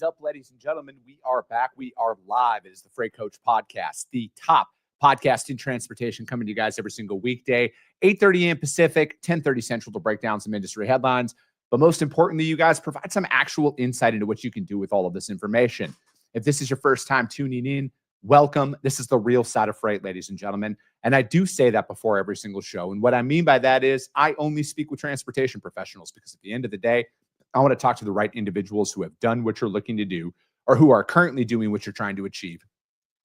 up, ladies and gentlemen? We are back. We are live. It is the Freight Coach Podcast, the top podcast in transportation, coming to you guys every single weekday, 8:30 a.m. Pacific, 10:30 Central, to break down some industry headlines. But most importantly, you guys provide some actual insight into what you can do with all of this information. If this is your first time tuning in, welcome. This is the real side of freight, ladies and gentlemen. And I do say that before every single show. And what I mean by that is I only speak with transportation professionals, because at the end of the day, I want to talk to the right individuals who have done what you're looking to do or who are currently doing what you're trying to achieve.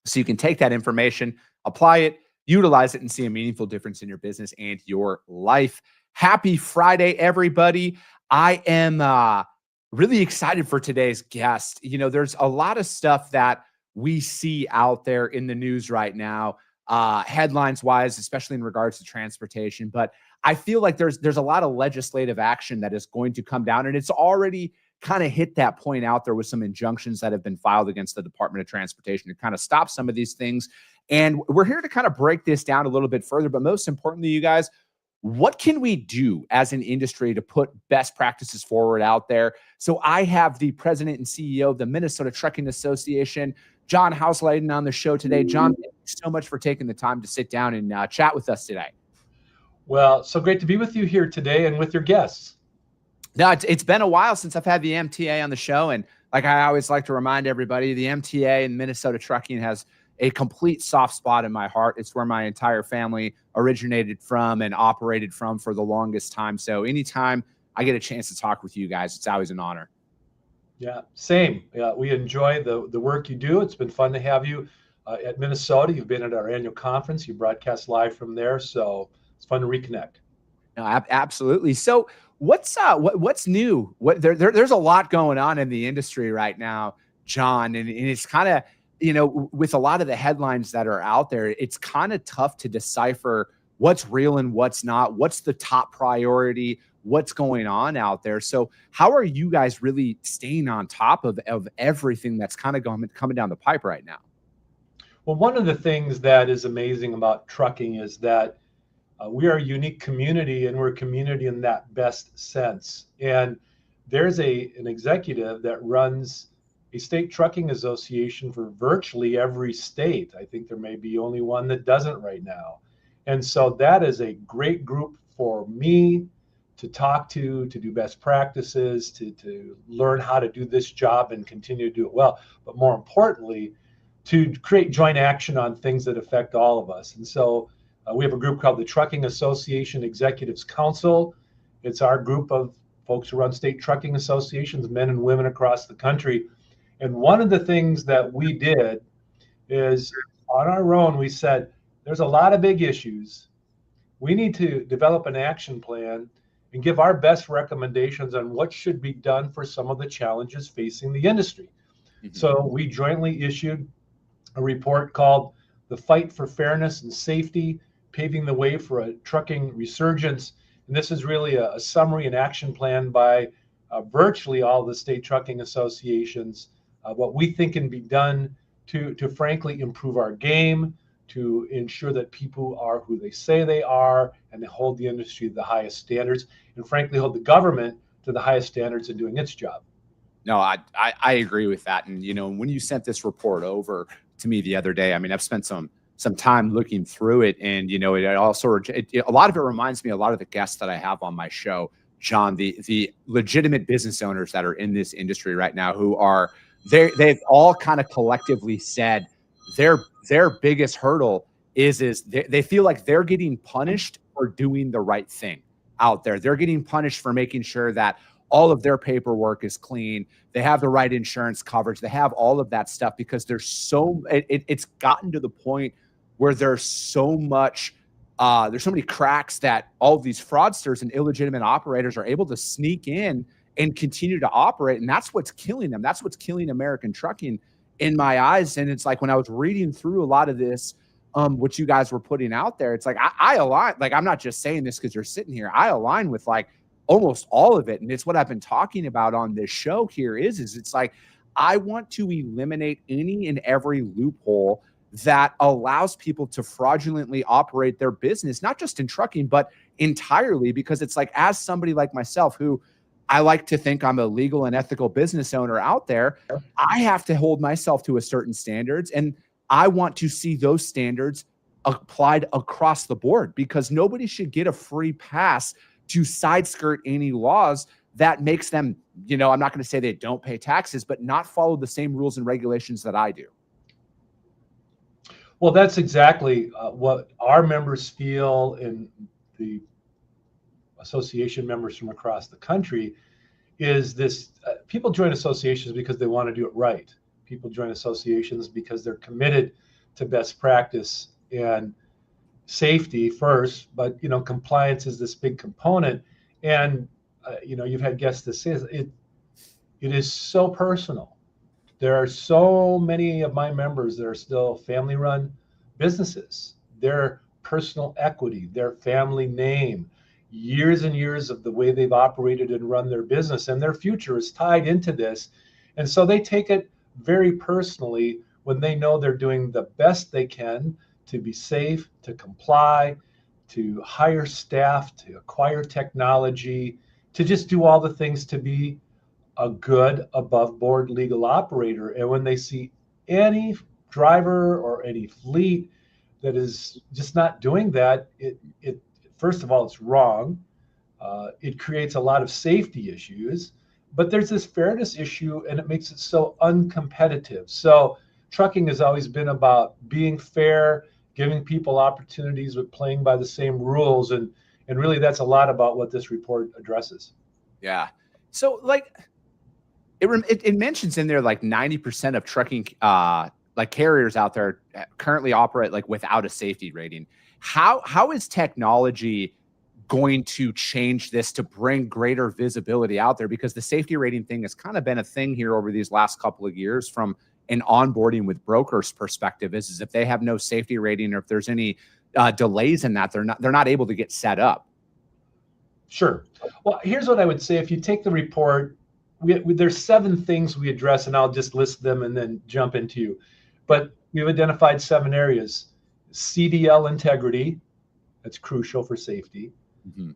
So you can take that information, apply it, utilize it, and see a meaningful difference in your business and your life. Happy Friday, everybody. I am really excited for today's guest. You know, there's a lot of stuff that we see out there in the news right now, headlines wise, especially in regards to transportation. But I feel like there's a lot of legislative action that is going to come down, and it's already kind of hit that point out there with some injunctions that have been filed against the Department of Transportation to kind of stop some of these things. And we're here to kind of break this down a little bit further. But most importantly, you guys, what can we do as an industry to put best practices forward out there? So I have the president and CEO of the Minnesota Trucking Association, John Hausladen, on the show today. John, thank you so much for taking the time to sit down and chat with us today. Well, so great to be with you here today and with your guests. No, it's been a while since I've had the MTA on the show. And like I always like to remind everybody, the MTA and Minnesota Trucking has a complete soft spot in my heart. It's where my entire family originated from and operated from for the longest time. So anytime I get a chance to talk with you guys, it's always an honor. Yeah, same. Yeah, we enjoy the work you do. It's been fun to have you at Minnesota. You've been at our annual conference. You broadcast live from there. So it's fun to reconnect. No, absolutely. So what's new? There's a lot going on in the industry right now, John, and it's kind of, you know, with a lot of the headlines that are out there, it's kind of tough to decipher what's real and what's not, what's the top priority, what's going on out there. So how are you guys really staying on top of everything that's kind of coming down the pipe right now? Well, one of the things that is amazing about trucking is that we are a unique community, and we're a community in that best sense. And there's an executive that runs a state trucking association for virtually every state. I think there may be only one that doesn't right now. And so that is a great group for me to talk to do best practices, to learn how to do this job and continue to do it well. But more importantly, to create joint action on things that affect all of us. And so we have a group called the Trucking Association Executives Council. It's our group of folks who run state trucking associations, men and women across the country. And one of the things that we did is, on our own, we said, there's a lot of big issues. We need to develop an action plan and give our best recommendations on what should be done for some of the challenges facing the industry. Mm-hmm. So we jointly issued a report called The Fight for Fairness and Safety, Paving the Way for a Trucking Resurgence. And this is really a summary and action plan by virtually all the state trucking associations, what we think can be done to frankly improve our game, to ensure that people are who they say they are, and they hold the industry to the highest standards, and frankly hold the government to the highest standards in doing its job. No, I agree with that. And, you know, when you sent this report over to me the other day, I mean, I've spent some time looking through it, and, you know, a lot of it reminds me a lot of the guests that I have on my show, John, the legitimate business owners that are in this industry right now, who are they've all kind of collectively said their biggest hurdle is they feel like they're getting punished for doing the right thing out there. They're getting punished for making sure that all of their paperwork is clean. They have the right insurance coverage. They have all of that stuff, because it's gotten to the point where there's so many cracks that all of these fraudsters and illegitimate operators are able to sneak in and continue to operate. And that's what's killing them. That's what's killing American trucking in my eyes. And it's like, when I was reading through a lot of this, what you guys were putting out there, it's like, I align, like, I'm not just saying this because you're sitting here. I align with like almost all of it. And it's what I've been talking about on this show here is it's like, I want to eliminate any and every loophole that allows people to fraudulently operate their business, not just in trucking, but entirely, because it's like, as somebody like myself who I like to think I'm a legal and ethical business owner out there. I have to hold myself to a certain standards, and I want to see those standards applied across the board, because nobody should get a free pass to side skirt any laws that makes them, I'm not going to say they don't pay taxes, but not follow the same rules and regulations that I do. Well, that's exactly what our members feel, and the association members from across the country, is this. People join associations because they want to do it right. People join associations because they're committed to best practice and safety first, but compliance is this big component. And you've had guests that say it is so personal. There are so many of my members that are still family-run businesses. Their personal equity, their family name, years and years of the way they've operated and run their business, and their future is tied into this. And so they take it very personally when they know they're doing the best they can to be safe, to comply, to hire staff, to acquire technology, to just do all the things to be a good above board legal operator. And when they see any driver or any fleet that is just not doing that, it first of all, it's wrong. It creates a lot of safety issues, but there's this fairness issue, and it makes it so uncompetitive. So trucking has always been about being fair, giving people opportunities with playing by the same rules. And really that's a lot about what this report addresses. Yeah. So it mentions in there 90% of trucking carriers out there currently operate without a safety rating. How is technology going to change this to bring greater visibility out there? Because the safety rating thing has kind of been a thing here over these last couple of years from an onboarding with brokers perspective, is if they have no safety rating, or if there's any delays in that, they're not able to get set up. Sure. Well, here's what I would say. If you take the report, there's 7 things we address, and I'll just list them and then jump into you. But we've identified 7 areas. CDL integrity, that's crucial for safety. Mm-hmm.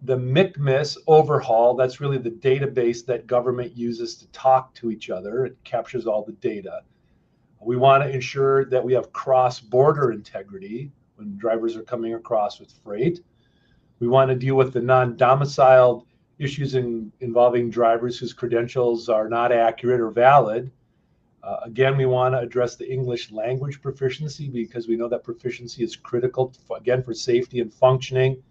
The MICMIS overhaul, that's really the database that government uses to talk to each other. It captures all the data. We want to ensure that we have cross-border integrity when drivers are coming across with freight. We want to deal with the non-domiciled issues involving drivers whose credentials are not accurate or valid. Again, we want to address the English language proficiency, because we know that proficiency is critical, for safety and functioning.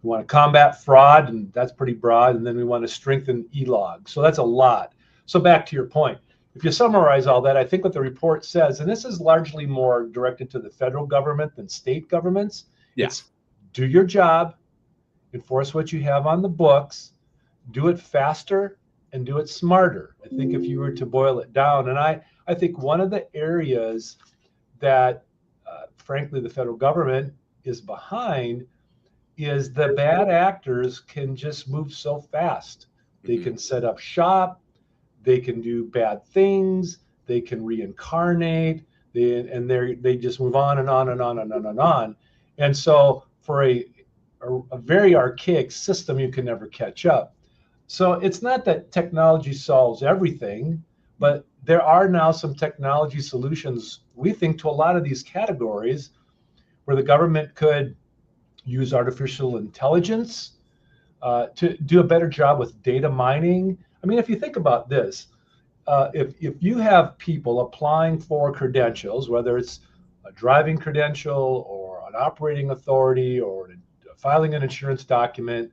We want to combat fraud, and that's pretty broad. And then we want to strengthen e-log. So that's a lot. So back to your point, if you summarize all that, I think what the report says, and this is largely more directed to the federal government than state governments, it's do your job, enforce what you have on the books, do it faster, and do it smarter. I think if you were to boil it down, and I think one of the areas that, frankly, the federal government is behind is the bad actors can just move so fast. They can set up shop, they can do bad things, they can reincarnate, they just move on and on and on and on and on. And so for a very archaic system, you can never catch up. So it's not that technology solves everything, but there are now some technology solutions, we think, to a lot of these categories where the government could use artificial intelligence to do a better job with data mining. I mean, if you think about this, if you have people applying for credentials, whether it's a driving credential or an operating authority or filing an insurance document,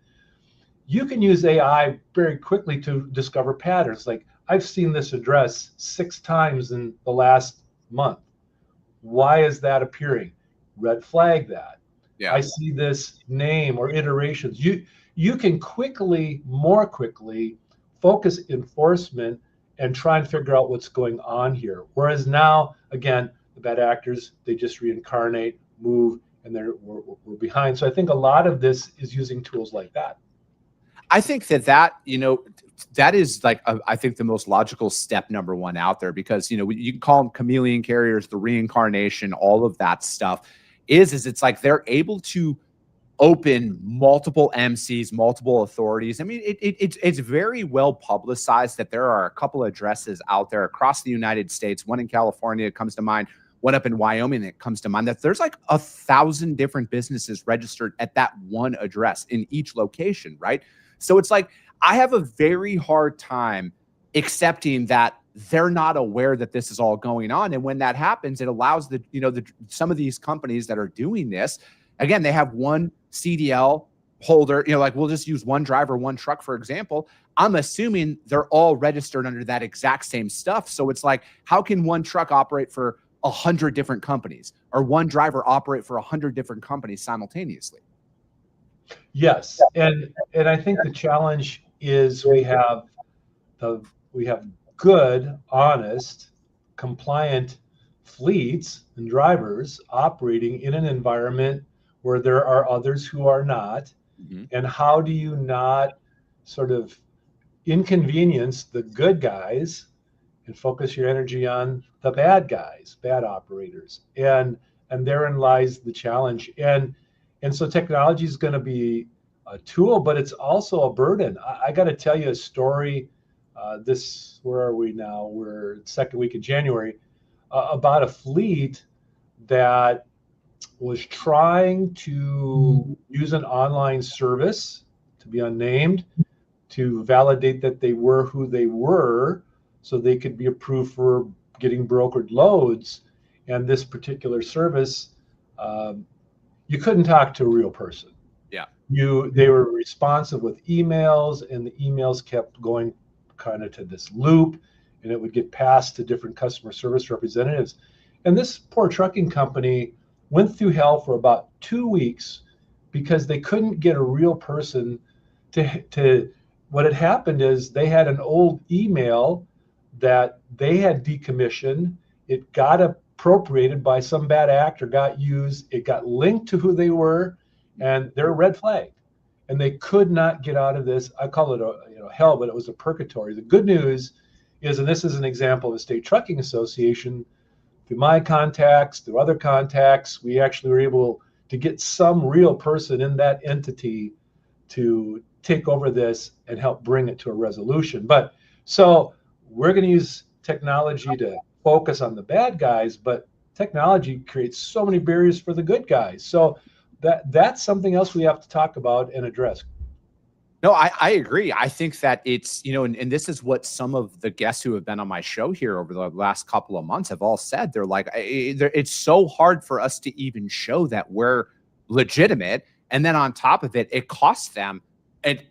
you can use AI very quickly to discover patterns. Like, I've seen this address 6 times in the last month. Why is that appearing? Red flag that. Yeah. I see this name or iterations. You can more quickly focus enforcement and try and figure out what's going on here. Whereas now, again, the bad actors, they just reincarnate, move, and we're behind. So I think a lot of this is using tools like that. I think that is I think the most logical step number 1 out there, because you can call them chameleon carriers, the reincarnation, all of that stuff is it's they're able to open multiple MCs, multiple authorities. I mean, it's very well publicized that there are a couple of addresses out there across the United States. One in California comes to mind, one up in Wyoming that comes to mind, that there's like 1,000 different businesses registered at that one address in each location, right? So it's like, I have a very hard time accepting that they're not aware that this is all going on. And when that happens, it allows some of these companies that are doing this, again, they have one CDL holder, like we'll just use one driver, one truck, for example. I'm assuming they're all registered under that exact same stuff. So it's like, how can one truck operate for 100 different companies, or one driver operate for 100 different companies simultaneously? Yes. And I think the challenge is we have good, honest, compliant fleets and drivers operating in an environment where there are others who are not. Mm-hmm. And how do you not sort of inconvenience the good guys and focus your energy on the bad guys, bad operators? And therein lies the challenge. And so technology is going to be a tool, but it's also a burden. I got to tell you a story. Where are we now? We're second week of January, about a fleet that was trying to use an online service, to be unnamed, to validate that they were who they were, so they could be approved for getting brokered loads. And this particular service, you couldn't talk to a real person. Yeah. They were responsive with emails, and the emails kept going kind of to this loop, and it would get passed to different customer service representatives. And this poor trucking company went through hell for about 2 weeks because they couldn't get a real person to what had happened is they had an old email that they had decommissioned. It got appropriated by some bad actor, got used, it got linked to who they were, and they're red flagged. And they could not get out of this. I call it hell, but it was a purgatory. The good news is, and this is an example of the State Trucking Association, through my contacts, through other contacts, we actually were able to get some real person in that entity to take over this and help bring it to a resolution. But so we're going to use technology to focus on the bad guys, but technology creates so many barriers for the good guys. So that's something else we have to talk about and address. No, I agree. I think that it's, and this is what some of the guests who have been on my show here over the last couple of months have all said. They're like, it's so hard for us to even show that we're legitimate. And then on top of it, it costs them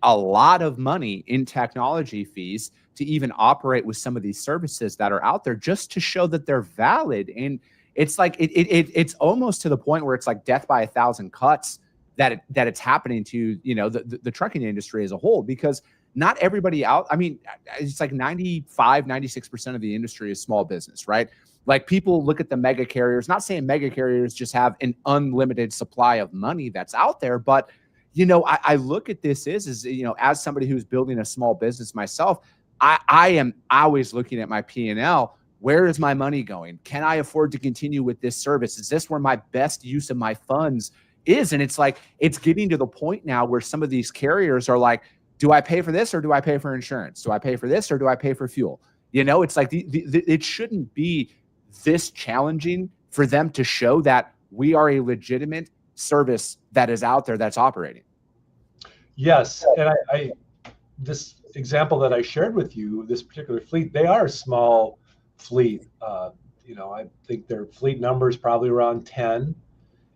a lot of money in technology fees to even operate with some of these services that are out there, just to show that they're valid. And it's like, it's almost to the point where it's like death by 1,000 cuts that it's happening to, the trucking industry as a whole, because not everybody out. I mean, it's like 96% of the industry is small business, right? Like, people look at the mega carriers, not saying mega carriers just have an unlimited supply of money that's out there, but, I look at this as somebody who's building a small business myself, I am always looking at my P&L. Where is my money going? Can I afford to continue with this service? Is this where my best use of my funds is? And it's like, it's getting to the point now where some of these carriers are like, do I pay for this or do I pay for insurance? Do I pay for this or do I pay for fuel? It's like it shouldn't be this challenging for them to show that we are a legitimate service that is out there that's operating. Yes. And I this example that I shared with you, this particular fleet, they are a small fleet. I think their fleet number is probably around 10.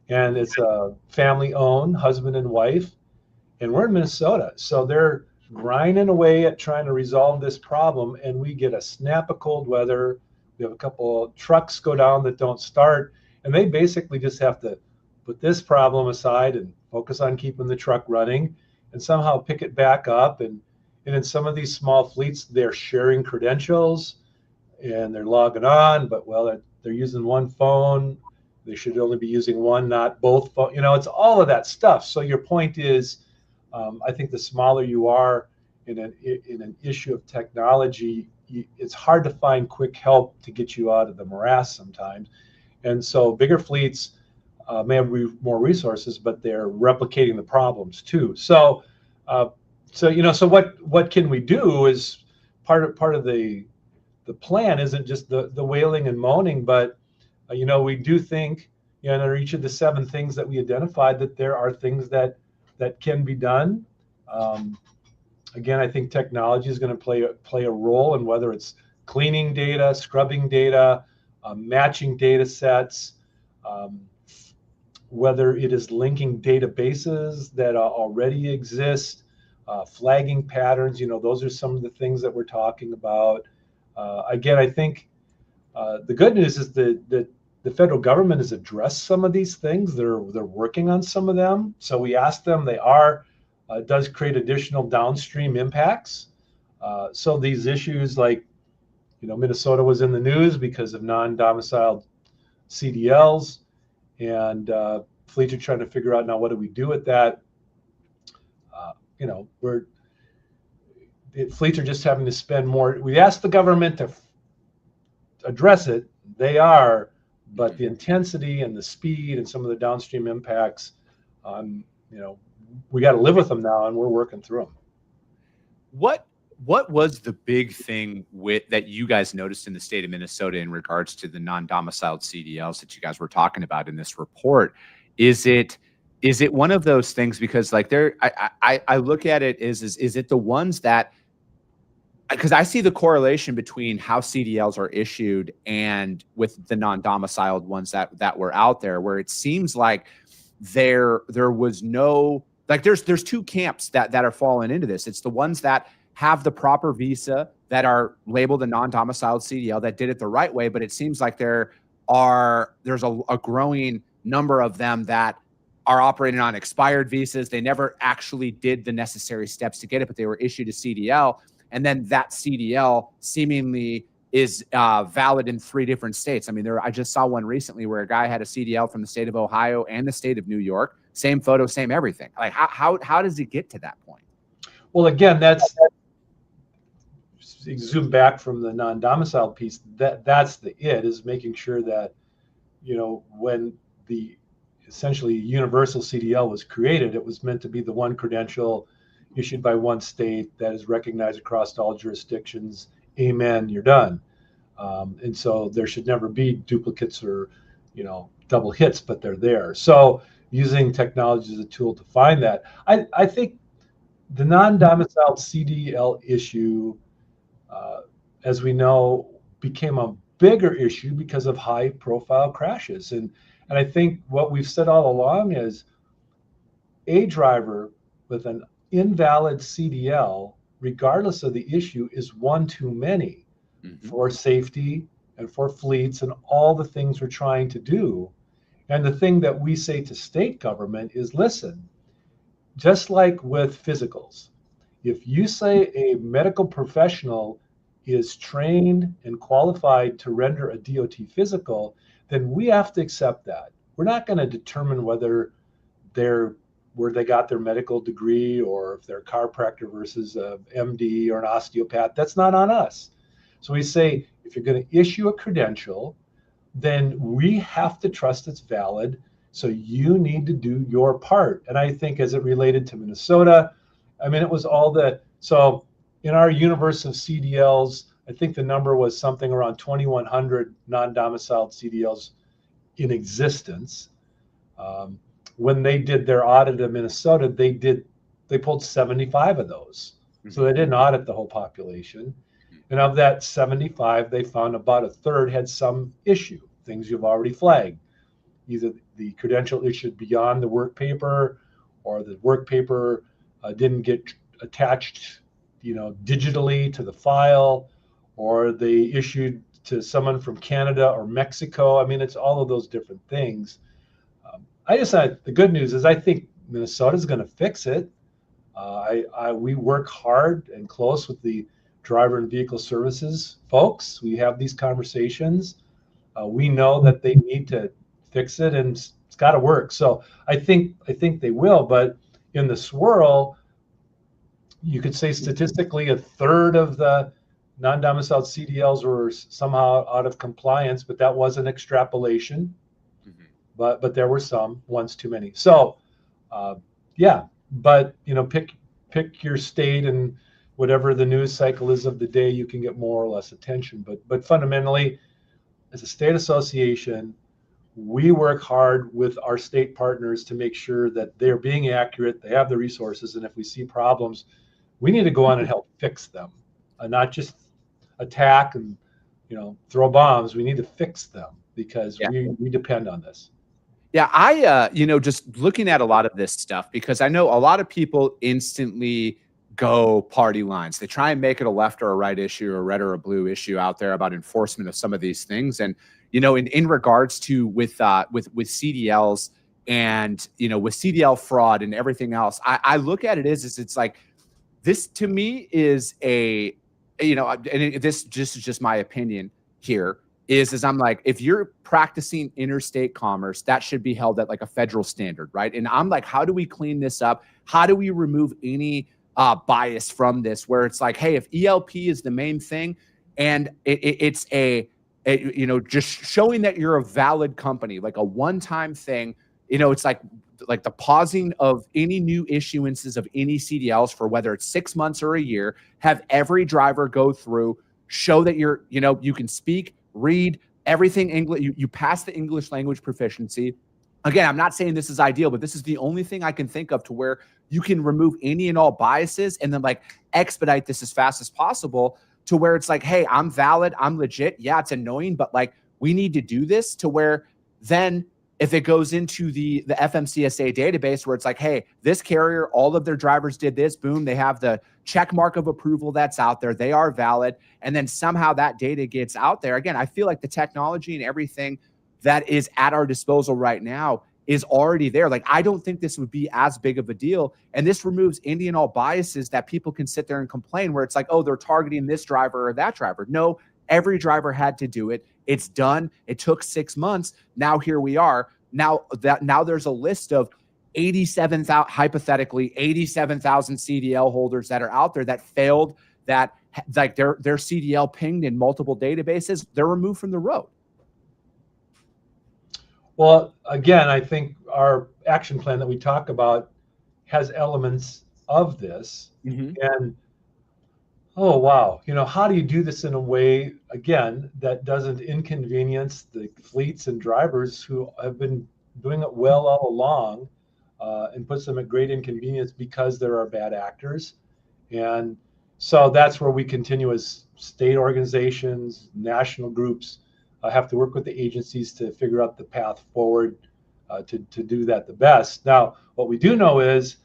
And it's a family owned, husband and wife. And we're in Minnesota. So they're grinding away at trying to resolve this problem. And we get a snap of cold weather. We have a couple of trucks go down that don't start. And they basically just have to put this problem aside and focus on keeping the truck running and somehow pick it back up. And in some of these small fleets, they're sharing credentials and they're logging on, but they're using one phone. They should only be using one, not both phones. It's all of that stuff. So your point is, I think the smaller you are in an issue of technology, it's hard to find quick help to get you out of the morass sometimes. And so bigger fleets, may have more resources, but they're replicating the problems too. So, so what can we do is part of the plan isn't just the wailing and moaning, but we do think, under each of the 7 things that we identified, that there are things that can be done. Again, I think technology is going to play a role in whether it's cleaning data, scrubbing data, matching data sets, whether it is linking databases that already exist, flagging patterns. Those are some of the things that we're talking about. Again, I think the good news is that the federal government has addressed some of these things. They're working on some of them. So we asked them. They are. It does create additional downstream impacts. So these issues, like Minnesota was in the news because of non-domiciled CDLs, and fleets are trying to figure out now, what do we do with that? Fleets are just having to spend more. We asked the government to address it. They are, but the intensity and the speed and some of the downstream impacts, we got to live with them now, and we're working through them. What was the big thing that you guys noticed in the state of Minnesota in regards to the non-domiciled CDLs that you guys were talking about in this report? Is it one of those things? Because like I look at it is it the ones that, because I see the correlation between how CDLs are issued and with the non-domiciled ones that were out there, where it seems like there was no, like there's 2 camps that are falling into this. It's the ones that have the proper visa, that are labeled a non-domiciled CDL, that did it the right way, but it seems like there's a growing number of them that are operating on expired visas. They never actually did the necessary steps to get it, but they were issued a CDL. And then that CDL seemingly is valid in 3 different states. I mean, I just saw one recently where a guy had a CDL from the state of Ohio and the state of New York. Same photo, same everything. Like, how does it get to that point? Well, again, zoom back from the non-domiciled piece. That's is making sure that, when the essentially universal CDL was created, it was meant to be the one credential issued by one state that is recognized across all jurisdictions. Amen, you're done. And so there should never be duplicates or, double hits, but they're there. So using technology as a tool to find that. I think the non-domiciled CDL issue, as we know, became a bigger issue because of high-profile crashes. And I think what we've said all along is a driver with an invalid CDL, regardless of the issue, is one too many for safety and for fleets and all the things we're trying to do. And the thing that we say to state government is, listen, just like with physicals, if you say a medical professional is trained and qualified to render a DOT physical, then we have to accept that. We're not going to determine whether where they got their medical degree, or if they're a chiropractor versus a MD or an osteopath. That's not on us. So we say, if you're going to issue a credential, then we have to trust it's valid. So you need to do your part. And I think as it related to Minnesota, it was so in our universe of CDLs, I think the number was something around 2,100 non-domiciled CDLs in existence. When they did their audit of Minnesota, they pulled 75 of those. So they didn't audit the whole population. And of that 75, they found about a third had some issue, things you've already flagged. Either the credential issued beyond the work paper, or the work paper didn't get attached, digitally to the file, or they issued to someone from Canada or Mexico. It's all of those different things. The good news is I think Minnesota's going to fix it. We work hard and close with the driver and vehicle services folks. We have these conversations. We know that they need to fix it, and it's got to work. So I think they will. But in the swirl, you could say statistically a third of the non-domiciled CDLs were somehow out of compliance, but that was an extrapolation. but there were some, one's too many. So yeah, but pick your state, and whatever the news cycle is of the day, you can get more or less attention. But fundamentally, as a state association, we work hard with our state partners to make sure that they're being accurate, they have the resources, and if we see problems, we need to go on and help fix them, and not just attack and throw bombs. We need to fix them because we depend on this. Yeah, I just looking at a lot of this stuff, because I know a lot of people instantly go party lines. They try and make it a left or a right issue, or a red or a blue issue out there about enforcement of some of these things. And in regards to with CDLs and with CDL fraud and everything else, I look at it as it's like, this to me is a this is just my opinion here, is I'm like, if you're practicing interstate commerce, that should be held at like a federal standard, right? And I'm like, how do we clean this up? How do we remove any bias from this, where it's like, hey, if ELP is the main thing, and it's just showing that you're a valid company, like a one-time thing, it's like the pausing of any new issuances of any CDLs for whether it's 6 months or a year, have every driver go through, show that you're, you can speak, read, everything English, you pass the English language proficiency. Again, I'm not saying this is ideal, but this is the only thing I can think of to where you can remove any and all biases, and then like expedite this as fast as possible to where it's like, hey, I'm valid, I'm legit. Yeah, it's annoying, but like, we need to do this to where then if it goes into the FMCSA database where it's like, hey, this carrier, all of their drivers did this, boom, they have the check mark of approval that's out there, they are valid, and then somehow that data gets out there. Again, I feel like the technology and everything that is at our disposal right now is already there. Like, I don't think this would be as big of a deal. And this removes any and all biases that people can sit there and complain, where it's like, oh, they're targeting this driver or that driver. No, every driver had to do it. It's done. It took 6 months. Now here we are. Now there's a list of 87,000, hypothetically 87,000 CDL holders that are out there that failed, that like their CDL pinged in multiple databases. They're removed from the road. Well, again, I think our action plan that we talk about has elements of this. Mm-hmm. And, oh, wow, how do you do this in a way, again, that doesn't inconvenience the fleets and drivers who have been doing it well all along, and puts them at great inconvenience because there are bad actors. And so that's where we continue as state organizations, national groups, have to work with the agencies to figure out the path forward to do that the best. Now, what we do know is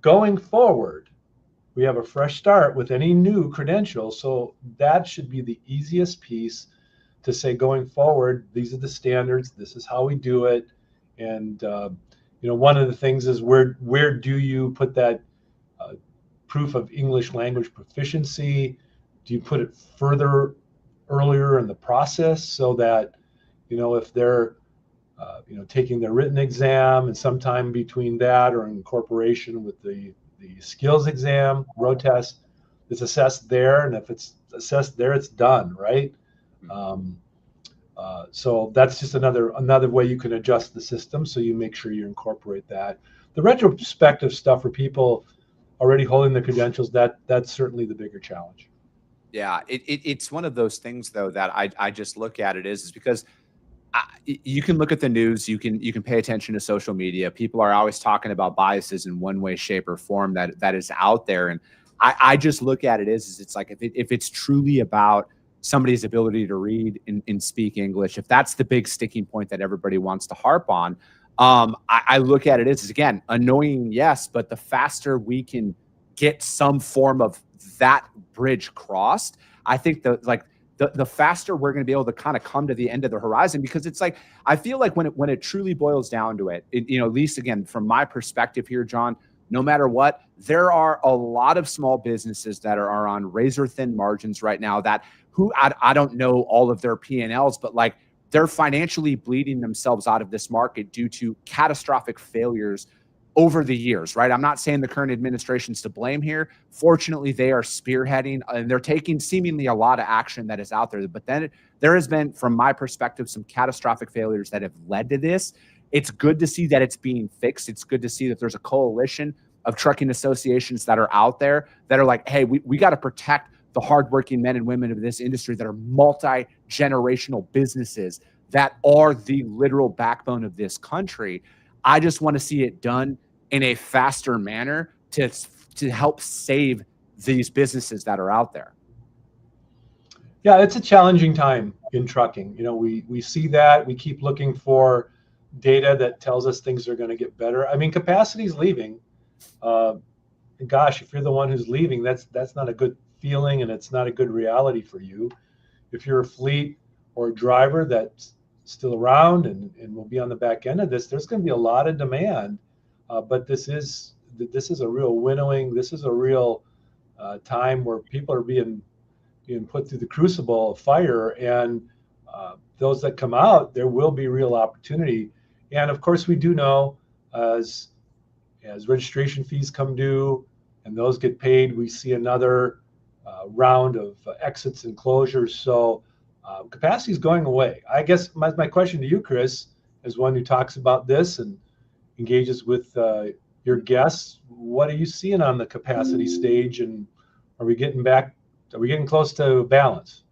going forward, we have a fresh start with any new credential. So that should be the easiest piece to say, going forward, these are the standards, this is how we do it. And, one of the things is where do you put that proof of English language proficiency? Do you put it further earlier in the process so that, if they're, taking their written exam, and sometime between that or in incorporation with the skills exam, road test, it's assessed there. And if it's assessed there, it's done, right? So that's just another way you can adjust the system, so you make sure you incorporate that. The retrospective stuff for people already holding the credentials, that's certainly the bigger challenge. Yeah, it's one of those things, though, that I just look at it is because you can look at the news, you can pay attention to social media. People are always talking about biases in one way, shape, or form that is out there, and I just look at it as it's like, if it's truly about somebody's ability to read and speak English, if that's the big sticking point that everybody wants to harp on, I look at it as, again, annoying, yes, but the faster we can get some form of that bridge crossed, I think the faster we're going to be able to kind of come to the end of the horizon. Because it's like, I feel like when it truly boils down to it, at least, again, from my perspective here, John, no matter what, there are a lot of small businesses that are on razor thin margins right now that I don't know all of their P&Ls, but like, they're financially bleeding themselves out of this market due to catastrophic failures over the years, right? I'm not saying the current administration's to blame here. Fortunately, they are spearheading and they're taking seemingly a lot of action that is out there. But then there has been, from my perspective, some catastrophic failures that have led to this. it's good to see that it's being fixed. It's good to see that there's a coalition of trucking associations that are out there that are like, hey, we got to protect the hardworking men and women of this industry that are multi-generational businesses that are the literal backbone of this country. I just want to see it done in a faster manner to help save these businesses that are out there. Yeah, it's a challenging time in trucking. You know, we see that. We keep looking for data that tells us things are going to get better. I mean, capacity is leaving. Gosh, if you're the one who's leaving, that's not a good feeling, and it's not a good reality for you. If you're a fleet or a driver that's still around and will be on the back end of this, there's going to be a lot of demand. But this is a real winnowing. This is a real time where people are being put through the crucible of fire, and those that come out, there will be real opportunity. And of course, we do know as registration fees come due and those get paid, we see another round of exits and closures. So capacity is going away. I guess my question to you, Chris, as one who talks about this and engages with your guests, what are you seeing on the capacity stage, and are we getting close to balance?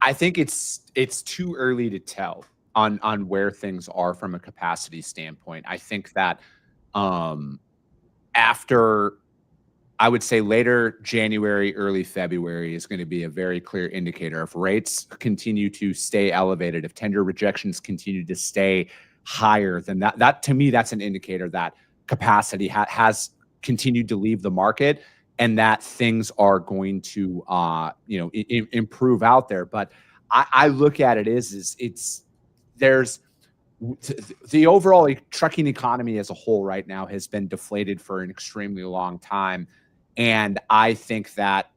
I think it's too early to tell on where things are from a capacity standpoint. I think that after, I would say later January, early February is going to be a very clear indicator. If rates continue to stay elevated, if tender rejections continue to stay higher than that to me, that's an indicator that capacity has continued to leave the market and that things are going to, improve out there. But I look at it there's the overall trucking economy as a whole right now has been deflated for an extremely long time. And I think that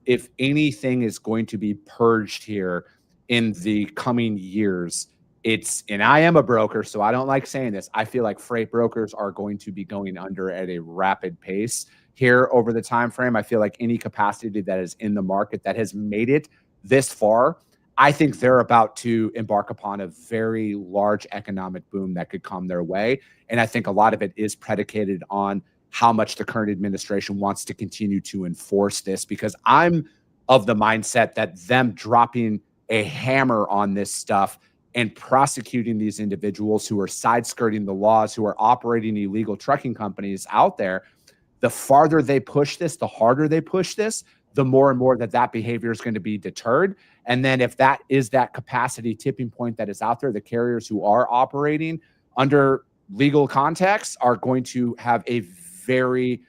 if anything is going to be purged here in the coming years, and I am a broker, so I don't like saying this, I feel like freight brokers are going to be going under at a rapid pace here over the time frame. I feel like any capacity that is in the market that has made it this far, I think they're about to embark upon a very large economic boom that could come their way. And I think a lot of it is predicated on how much the current administration wants to continue to enforce this, because I'm of the mindset that them dropping a hammer on this stuff and prosecuting these individuals who are side-skirting the laws, who are operating illegal trucking companies out there, the farther they push this, the harder they push this, the more and more that behavior is going to be deterred. And then if that is that capacity tipping point that is out there, the carriers who are operating under legal context are going to have a very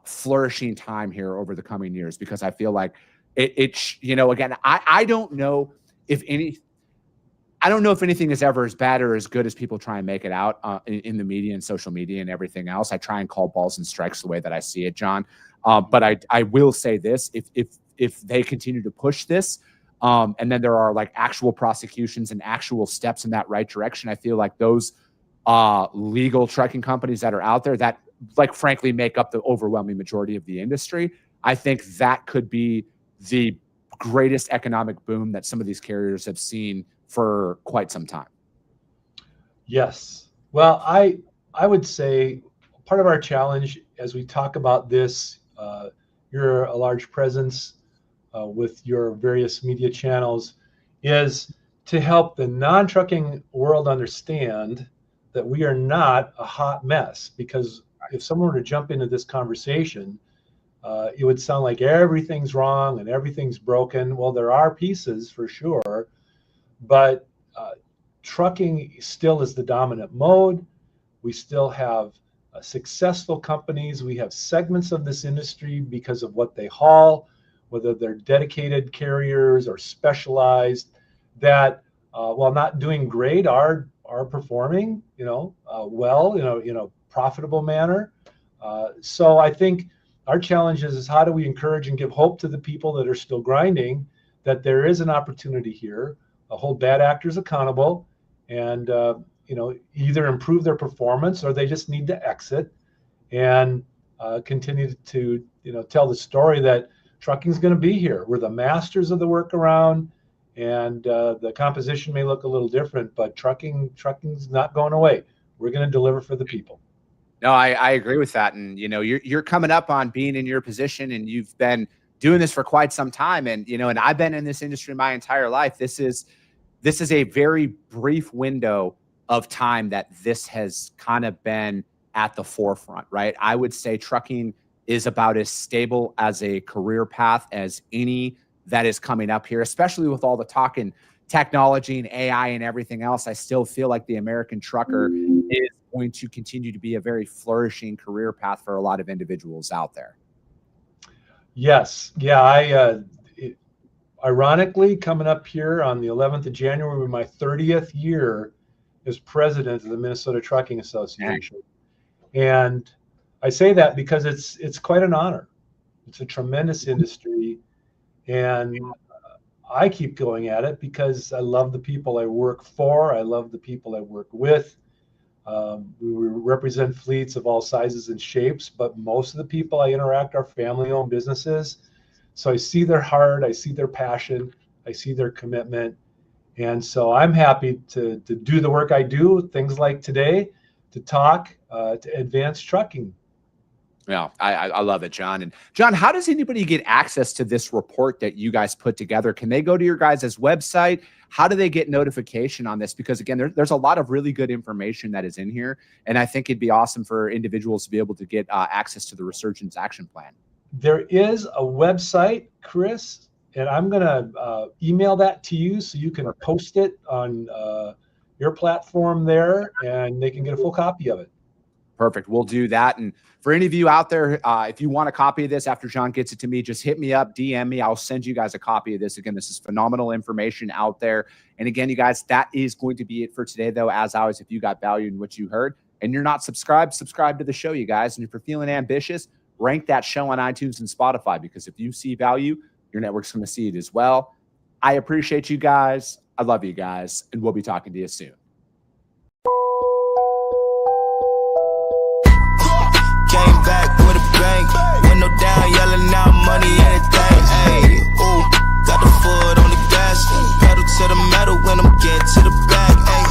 flourishing time here over the coming years, because I feel like again, I don't know if anything is ever as bad or as good as people try and make it out in the media and social media and everything else. I try and call balls and strikes the way that I see it, John. But I will say this: if they continue to push this, and then there are like actual prosecutions and actual steps in that right direction, I feel like those legal trucking companies that are out there that, like, frankly, make up the overwhelming majority of the industry, I think that could be the greatest economic boom that some of these carriers have seen for quite some time. Yes. Well, I would say part of our challenge as we talk about this, you're a large presence with your various media channels, is to help the non-trucking world understand that we are not a hot mess. Because if someone were to jump into this conversation, it would sound like everything's wrong and everything's broken. Well, there are pieces for sure, but trucking still is the dominant mode. We still have successful companies. We have segments of this industry because of what they haul, whether they're dedicated carriers or specialized, that while not doing great are performing, well, in a profitable manner. So I think our challenge is how do we encourage and give hope to the people that are still grinding that there is an opportunity here, hold bad actors accountable, and either improve their performance or they just need to exit and continue to tell the story that trucking is going to be here. We're the masters of the workaround, and the composition may look a little different, but trucking's not going away. We're going to deliver for the people. No, I agree with that. And, you're coming up on being in your position, and you've been doing this for quite some time. And, and I've been in this industry my entire life. This is a very brief window of time that this has kind of been at the forefront, right? I would say trucking is about as stable as a career path as any that is coming up here, especially with all the talk in technology and AI and everything else. I still feel like the American trucker is going to continue to be a very flourishing career path for a lot of individuals out there. Yes. Yeah. Ironically, coming up here on the 11th of January, my 30th year as president of the Minnesota Trucking Association. And I say that because it's quite an honor. It's a tremendous industry. And I keep going at it because I love the people I work for. I love the people I work with. We represent fleets of all sizes and shapes, but most of the people I interact are family-owned businesses. So I see their heart, I see their passion, I see their commitment. And so I'm happy to do the work I do, things like today, to talk, to advance trucking. Yeah, I love it, John. And John, how does anybody get access to this report that you guys put together? Can they go to your guys' website? How do they get notification on this? Because again, there's a lot of really good information that is in here. And I think it'd be awesome for individuals to be able to get access to the Resurgence action plan. There is a website, Chris, and I'm going to email that to you so you can post it on your platform there, and they can get a full copy of it. Perfect. We'll do that. And for any of you out there, if you want a copy of this after John gets it to me, just hit me up, DM me. I'll send you guys a copy of this. Again, this is phenomenal information out there. And again, you guys, that is going to be it for today, though. As always, if you got value in what you heard and you're not subscribed, subscribe to the show, you guys. And if you're feeling ambitious, rank that show on iTunes and Spotify, because if you see value, your network's going to see it as well. I appreciate you guys. I love you guys. And we'll be talking to you soon. Came back with a bang, window down, yelling out money, anything. Ayy, ooh, got the foot on the gas, pedal to the metal when I'm getting to the back. Ayy.